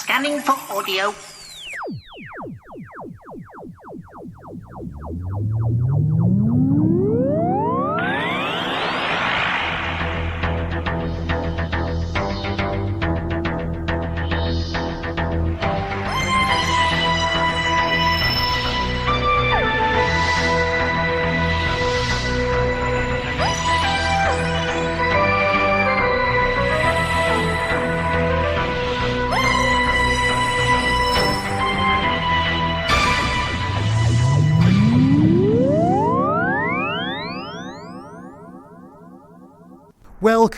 Scanning for audio.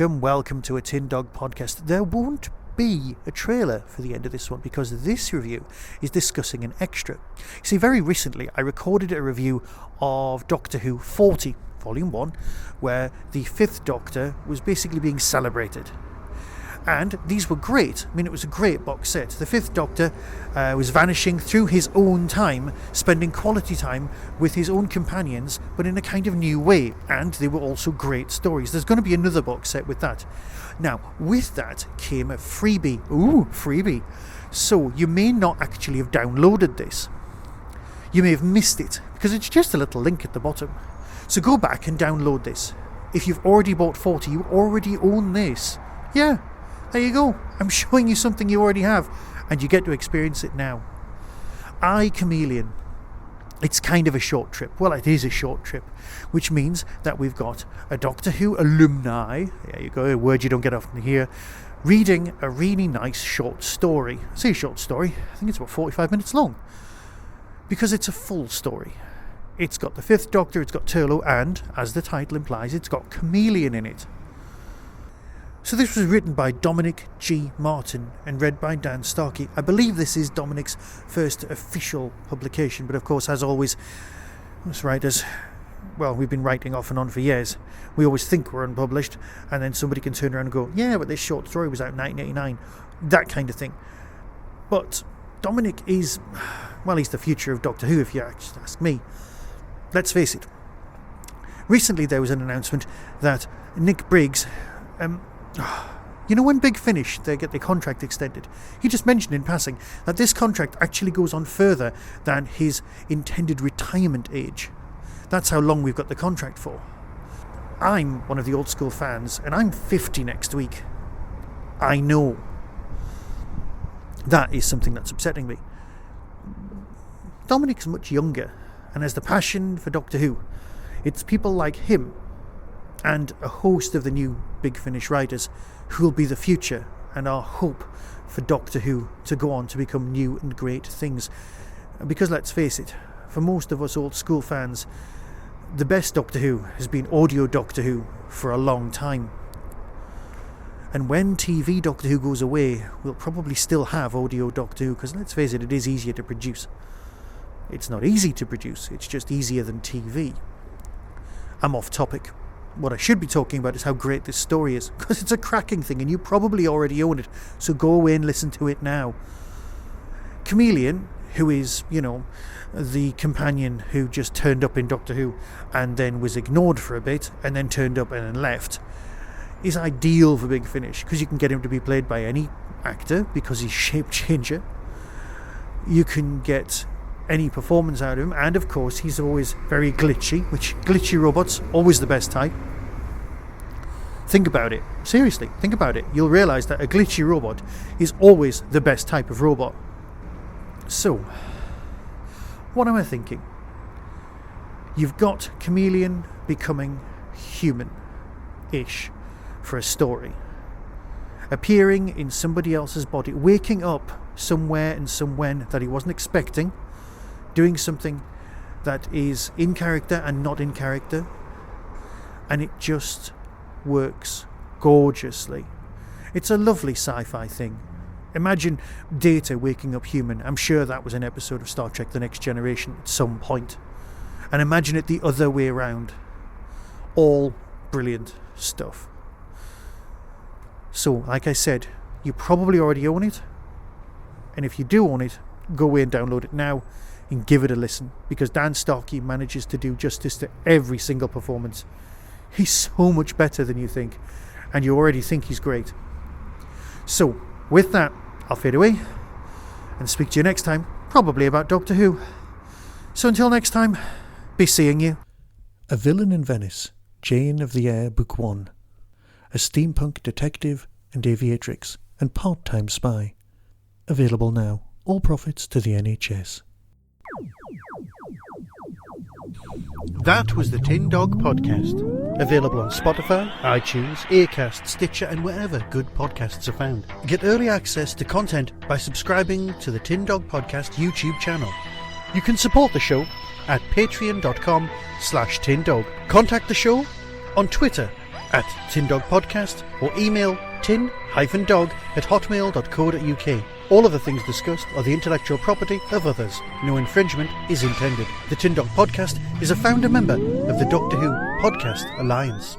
Welcome to a Tin Dog podcast. There won't be a trailer for the end of this one because this review is discussing an extra. You see, very recently I recorded a review of Doctor Who 40, Volume 1, where the 5th Doctor was basically being celebrated. And these were great. I mean, it was a great box set. The 5th Doctor was vanishing through his own time, spending quality time with his own companions, but in a kind of new way. And they were also great stories. There's going to be another box set with that. Now, with that came a freebie. Ooh, freebie. So you may not actually have downloaded this. You may have missed it, because it's just a little link at the bottom. So go back and download this. If you've already bought 40, you already own this. Yeah. There you go. I'm showing you something you already have, and you get to experience it now. Kamelion. It's kind of a short trip. Well, it is a short trip, which means that we've got a Doctor Who alumni, there you go, a word you don't get often here, reading a really nice short story. I say short story, I think it's about 45 minutes long, because it's a full story. It's got the 5th Doctor, it's got Turlough, and, as the title implies, it's got Kamelion in it. So this was written by Dominic G. Martin and read by Dan Starkey. I believe this is Dominic's first official publication, but of course, as always, us writers, well, we've been writing off and on for years. We always think we're unpublished, and then somebody can turn around and go, yeah, but this short story was out in 1989. That kind of thing. But Dominic is, well, he's the future of Doctor Who, if you ask me. Let's face it. Recently there was an announcement that Nick Briggs... You know, when Bigfinish, they get their contract extended, he just mentioned in passing that this contract actually goes on further than his intended retirement age. That's how long we've got the contract for. I'm one of the old school fans, and I'm 50 next week. I know. That is something that's upsetting me. Dominic's much younger, and has the passion for Doctor Who. It's people like him and a host of the new Bigfinish writers who will be the future and our hope for Doctor Who to go on to become new and great things. Because let's face it, for most of us old school fans, the best Doctor Who has been audio Doctor Who for a long time. And when TV Doctor Who goes away, we'll probably still have audio Doctor Who, because let's face it, it is easier to produce. It's not easy to produce, it's just easier than TV. I'm off topic. What I should be talking about is how great this story is, because it's a cracking thing and you probably already own it, so go away and listen to it now. Kamelion, who is, you know, the companion who just turned up in Doctor Who and then was ignored for a bit and then turned up and then left, is ideal for Bigfinish, because you can get him to be played by any actor because he's shape changer. You can get any performance out of him, and of course he's always very glitchy, which glitchy robots always the best type. Think about it, seriously, think about it. You'll realise that a glitchy robot is always the best type of robot. So, what am I thinking? You've got Kamelion becoming human-ish for a story, appearing in somebody else's body, waking up somewhere and somewhen that he wasn't expecting, doing something that is in character and not in character, and it just works gorgeously. It's a lovely sci-fi thing. Imagine Data waking up human. I'm sure that was an episode of Star Trek The Next Generation at some point. And imagine it the other way around. All brilliant stuff. So, like I said, you probably already own it, and if you do own it, go away and download it now and give it a listen, because Dan Starkey manages to do justice to every single performance. He's so much better than you think, and you already think he's great. So, with that, I'll fade away. and speak to you next time, probably about Doctor Who. So until next time, be seeing you. A Villain in Venice, Jane of the Air, Book 1. A steampunk detective and aviatrix and part-time spy. Available now. All profits to the NHS. That was the Tin Dog Podcast. Available on Spotify, iTunes, Acast, Stitcher and wherever good podcasts are found. Get early access to content by subscribing to the Tin Dog Podcast YouTube channel. You can support the show at patreon.com/tindog. Contact the show on Twitter at tindogpodcast or email tin-dog@hotmail.co.uk. All of the things discussed are the intellectual property of others. No infringement is intended. The Tin Dog Podcast is a founder member of the Doctor Who Podcast Alliance.